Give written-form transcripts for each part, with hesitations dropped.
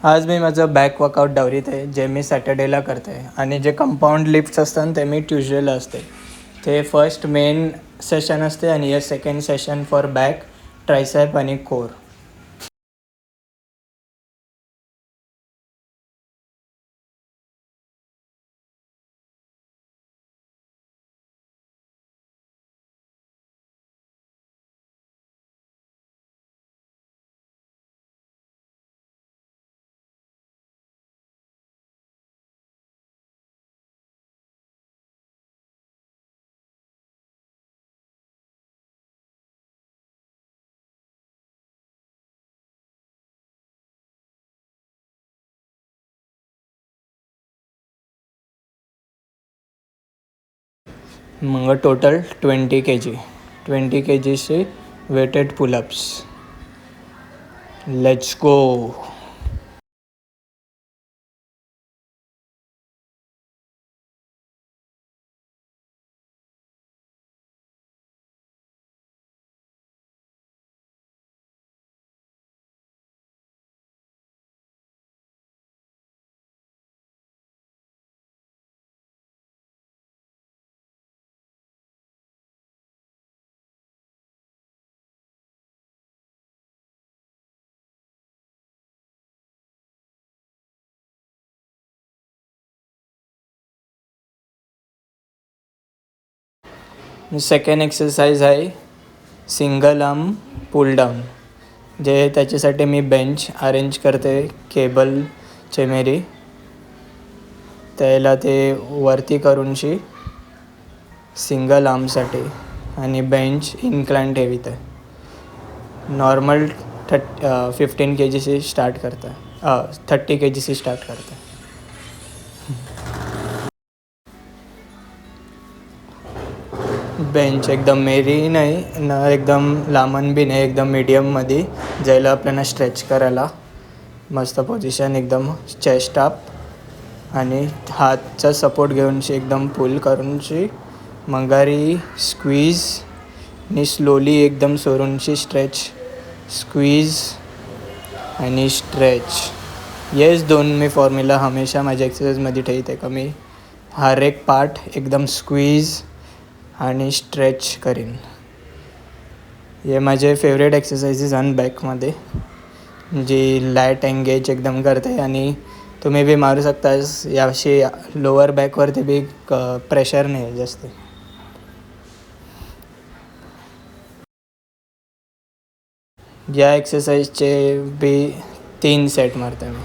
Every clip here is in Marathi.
आज मी माझं बॅक वर्कआउट डावरीत आहे, जे मी सॅटर्डेला करते आणि जे कंपाऊंड लिफ्ट्स असतात ते मी ट्युजडेला असते. ते फर्स्ट मेन सेशन असते आणि हे second session for back, tricep आणि कोर. मग टोटल 20 kgची weighted pullups. Let's go. Second exercise आहे सिंगल आर्म पुल डाऊन, जे त्याच्यासाठी मी बेंच अरेंज करते केबलचे मेरी. त्याला ते वरती करूनशी सिंगल आर्मसाठी आणि बेंच इन्क्लाइन ठेवीत आहे. नॉर्मल 15 kgची स्टार्ट करता, 30 kgची स्टार्ट करता. बेंच एकदम मेरी नाही ना, एकदम लांबन बी नाही, एकदम मीडियममध्ये जायला आपल्याला स्ट्रेच करायला. मस्त पोझिशन, एकदम चेस्ट अप आणि हातचा सपोर्ट घेऊनशी एकदम पुल करूनशी मंगारी स्क्वीज आणि स्लोली एकदम सोडूनशी स्ट्रेच, स्क्वीज आणि स्ट्रेच. येस, दोन मी फॉर्म्युला हमेशा माझ्या एक्सरसाइजमध्ये ठेवते का मी हर एक पार्ट एकदम स्क्वीज आणि स्ट्रेच करीन. हे माझे फेवरेट एक्सरसाइजेस आणि बॅकमध्ये जी लाईट एंगेज एकदम करते आणि तुम्ही बी मारू शकता. याशी लोअर बॅकवरती बी प्रेशर नाही जास्त. या एक्सरसाइजचे बी 3 सेट मारते मी,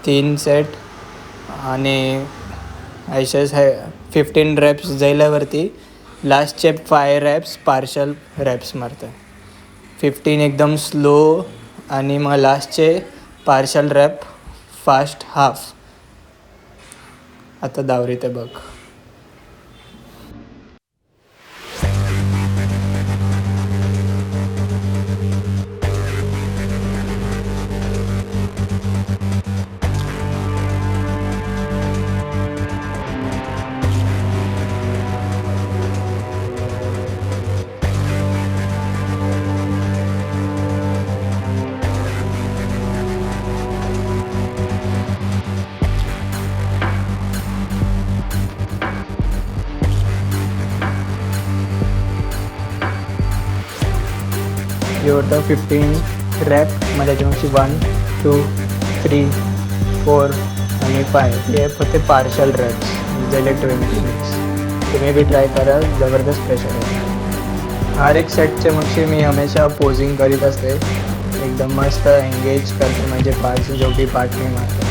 3 सेट आणि असेच आहे 15 reps जायल्यावरती लास्टचे 5 reps पार्शल reps मारते. 15 एकदम स्लो आणि मग लास्टचे पार्शल रॅप फास्ट हाफ. आता दावरी ते बघ. एवढं 15 रॅप मध्ये त्याच्यामध्ये 1, 2, 3, 4 आणि 5 हे फक्त पार्शल रॅप्स गेले 20 मिनिट्स. तुम्ही बी ट्राय करा, जबरदस्त प्रेशर आहे. हर एक सेटचे मग मी हमेशा पोजिंग करीत असते, एकदम मस्त एंगेज करते म्हणजे पार्ट्स जो बी पार्ट मी मारतो.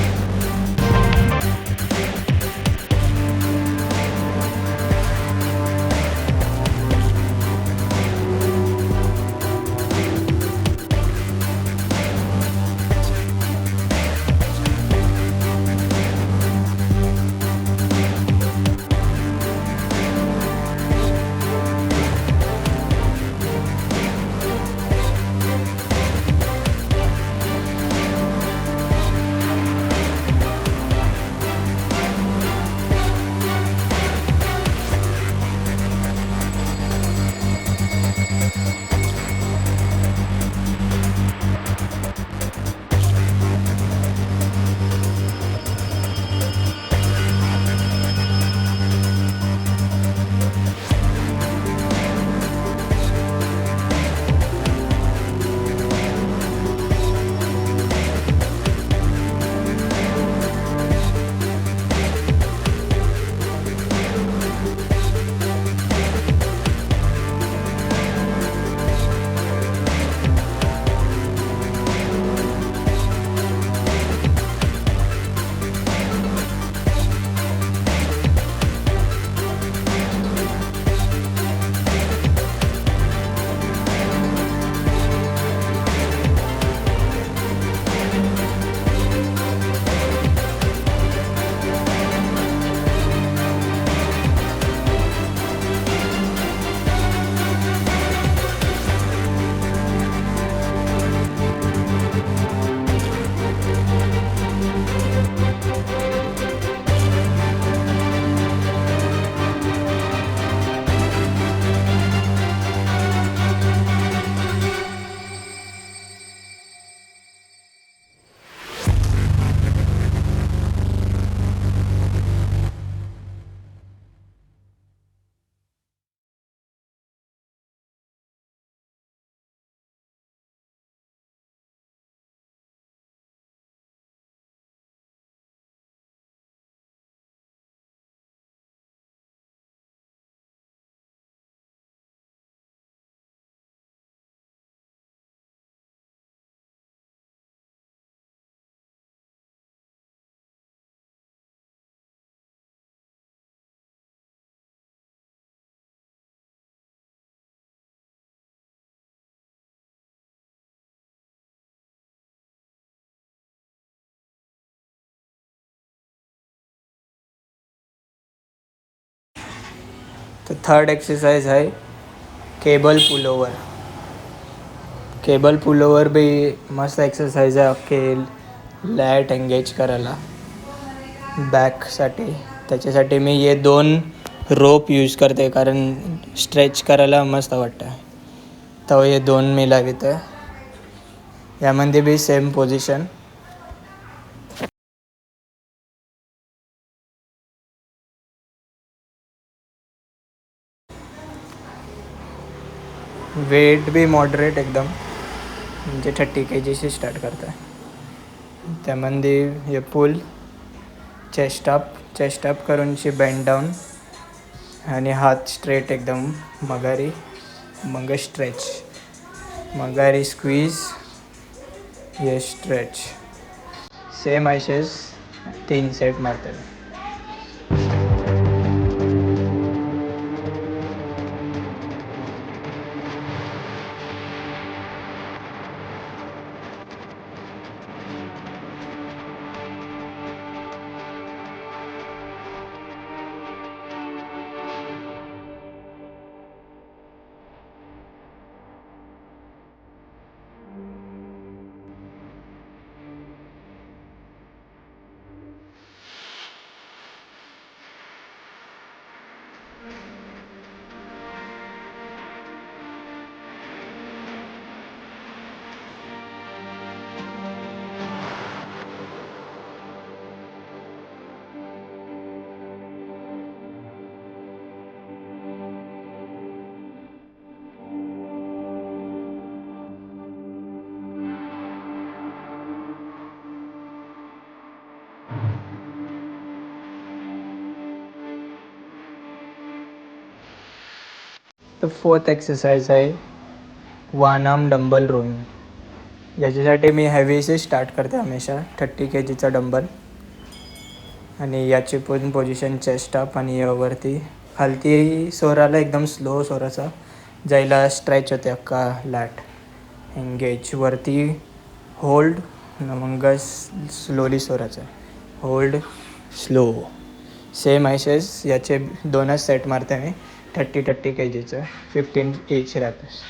तर थर्ड एक्सरसाइज आहे केबल पुलोवर बी मस्त एक्सरसाइज आहे अख्खे लॅट एंगेज करायला बॅकसाठी. त्याच्यासाठी मी हे 2 रोप यूज करते कारण स्ट्रेच करायला मस्त वाटतं. तर हे 2 मी लावित आहे. यामध्ये be same position. Weight be moderate एकदम, म्हणजे 30 kgशी स्टार्ट करतं आहे. त्यामध्ये हे पुल, चेस्ट अप करूनशी बेंड डाऊन आणि हात स्ट्रेट एकदम मगारी, मग स्ट्रेच, मगारी स्क्वीज, ये स्ट्रेच. सेम असेच 3 सेट मारतात. तर 4th एक्सरसाइज आहे 1 आर्म डंबल रोईंग. याच्यासाठी मी हेवीचे स्टार्ट करते हमेशा 30 kgचा डंबल, आणि याची पण पोझिशन चेस्ट अप आणि यावरती खालती सोराला एकदम स्लो सोराचा जायला स्ट्रेच होते अख्खा लॅट एंगेज. वरती होल्ड, मग स्लोली सोराचं होल्ड स्लो. सेम असेच याचे 2च सेट मारते मी 30 kgचं 15 each रॅप्स.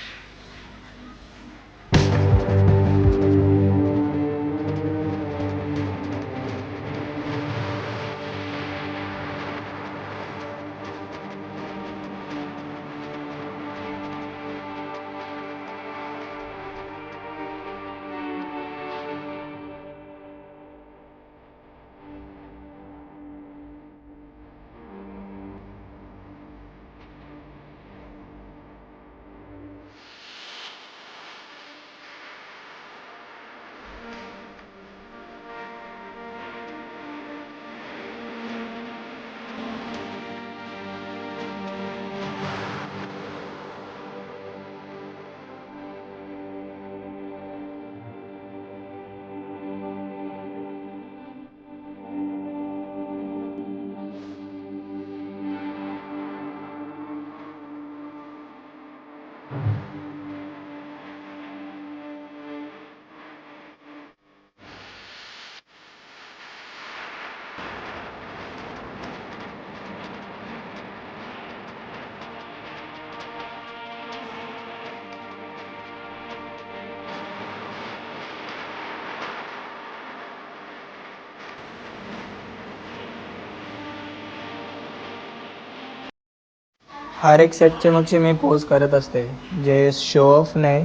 हर एक सेटचे मगशी मी पोज करत असते, जे शो ऑफ नाही,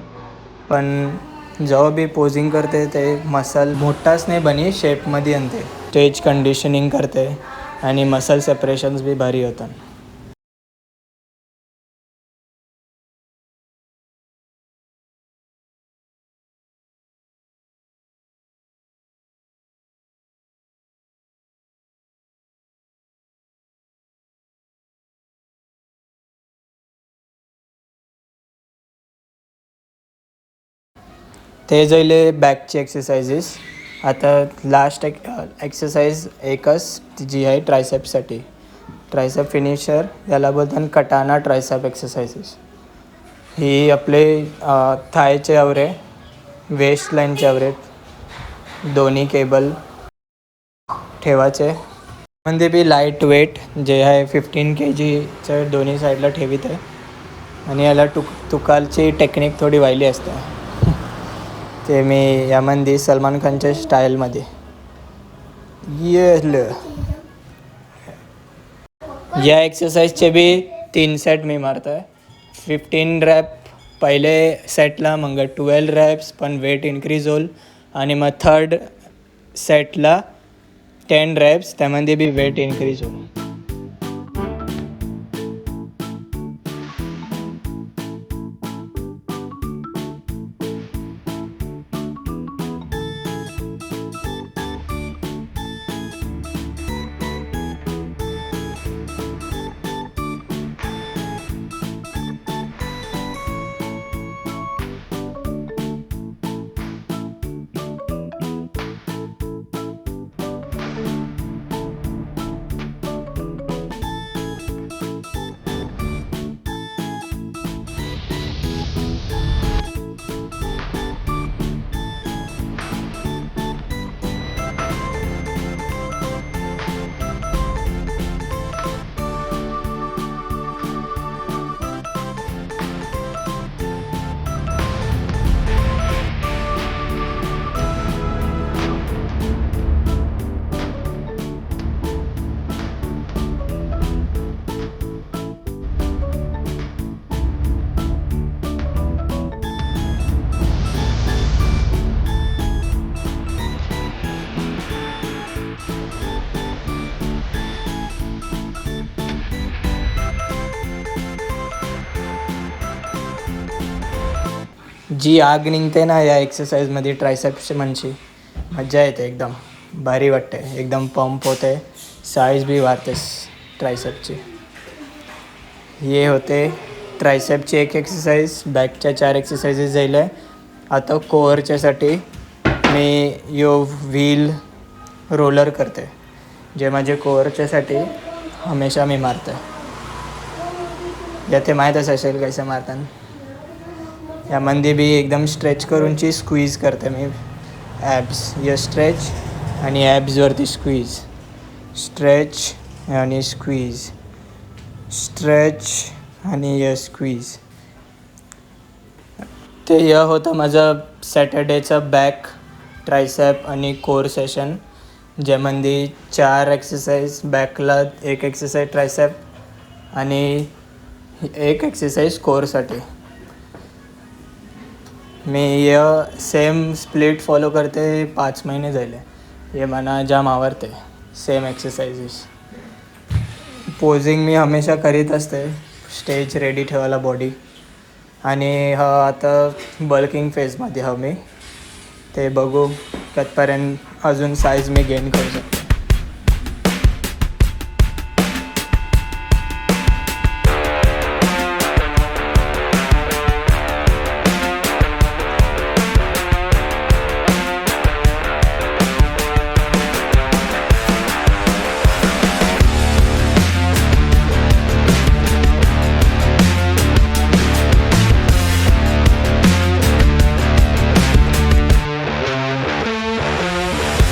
पण जेव्हा बी पोजिंग करते ते मसल मोठाच नाही बनी शेपमध्ये आणते, स्टेज कंडिशनिंग करते आणि मसल सेपरेशन्स बी भारी होतात. ते जायले बॅकची एक्सरसाइजेस. आता लास्ट एक्सरसाइज एकच जी आहे ट्रायसेपसाठी, ट्रायसेप फिनिशर याला बोलतात कटाना ट्रायसेप एक्सरसाइजेस. ही आपले थायचे आवरे, वेस्ट लाईनचे आवरे, दोन्ही केबल ठेवायचे म्हणजे बी लाईट वेट जे आहे 15 kgचं दोन्ही साईडला ठेवीत आहे. आणि याला तुकालची टेक्निक थोडी वायली असते. ते मी यामध्ये सलमान खानच्या स्टाईलमध्ये या एक्सरसाइजचे बी 3 सेट मी मारतो आहे. 15 रॅप पहिले सेटला, मग 12 रॅप्स पण वेट इन्क्रीज होईल. आणि मग थर्ड सेटला 10 रॅप्स, त्यामध्ये बी वेट इन्क्रीज होईल. जी आग निघते ना या एक्सरसाइजमध्ये ट्रायसेप्सची, म्हणजे मजा येते, एकदम भारी वाटते, एकदम पंप होते, साईज बी वाढते ट्रायसेपची. हे होते ट्रायसेपची एक एक्सरसाइज. बॅकच्या 4 एक्सरसाइजेस जाईल आहे. आता कोअरच्यासाठी मी यो व्हील रोलर करते, जे माझे कोअरच्यासाठी हमेशा मी मारते. या ते माहीतच असेल कैसे मारतात. यामध्ये बी एकदम स्ट्रेच करूनची स्क्वीज करते मी ॲब्स. या स्ट्रेच आणि ॲब्सवरती स्क्वीज, स्ट्रेच आणि स्क्वीज, स्ट्रेच आणि या स्क्वीज. ते या होतं माझं सॅटर्डेचं बॅक, ट्रायसेप आणि कोर सेशन, ज्यामध्ये 4 एक्सरसाइज बॅकला, 1 एक्सरसाइज ट्रायसेप आणि 1 एक्सरसाइज कोरसाठी. मी या सेम स्प्लिट फॉलो करते 5 महिने झाले. हे मला जाम आवडते सेम एक्सरसाइजेस. पोजिंग मी हमेशा करीत असते, स्टेज रेडी ठेवायला बॉडी. आणि आता बल्किंग फेजमध्ये मी ते बघू कधपर्यंत अजून साईज मी गेन करू शकतो.